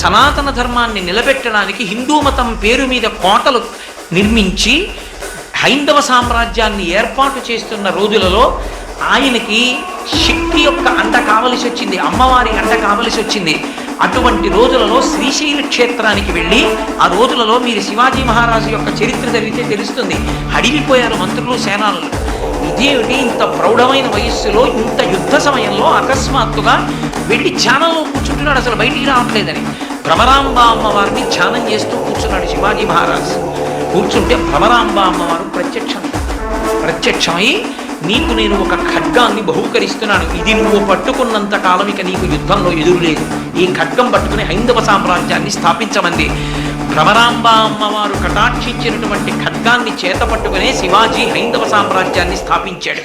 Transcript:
సనాతన ధర్మాన్ని నిలబెట్టడానికి హిందూ మతం పేరు మీద కోటలు నిర్మించి హైందవ సామ్రాజ్యాన్ని ఏర్పాటు చేస్తున్న రోజులలో ఆయనకి శక్తి యొక్క అండ కావలసి వచ్చింది, అమ్మవారి అండ కావలసి వచ్చింది. అటువంటి రోజులలో శ్రీశైల క్షేత్రానికి వెళ్ళి ఆ రోజులలో మీరు శివాజీ మహారాజు యొక్క చరిత్ర చదివితే తెలుస్తుంది. హడిలిపోయారు మంత్రులు, సేనానులు. ఇదేమిటి ఇంత ప్రౌఢమైన వయస్సులో ఇంత యుద్ధ సమయంలో అకస్మాత్తుగా వెళ్ళి ధ్యానంలో కూర్చుంటున్నాడు, అసలు బయటికి రావట్లేదని. భ్రమరాంబ అమ్మవారిని ధ్యానం చేస్తూ కూర్చున్నాడు శివాజీ మహారాజు. కూర్చుంటే భ్రమరాంబ అమ్మవారు ప్రత్యక్షమై, నీకు నేను ఒక ఖడ్గాన్ని బహూకరిస్తున్నాను, ఇది నువ్వు పట్టుకున్నంత కాలం ఇక నీకు యుద్ధంలో ఎదురులేదు, ఈ ఖడ్గం పట్టుకుని హైందవ సామ్రాజ్యాన్ని స్థాపించమంది. భ్రమరాంబ అమ్మవారు కటాక్షించినటువంటి ఖడ్గాన్ని చేత పట్టుకునే శివాజీ హైందవ సామ్రాజ్యాన్ని స్థాపించాడు.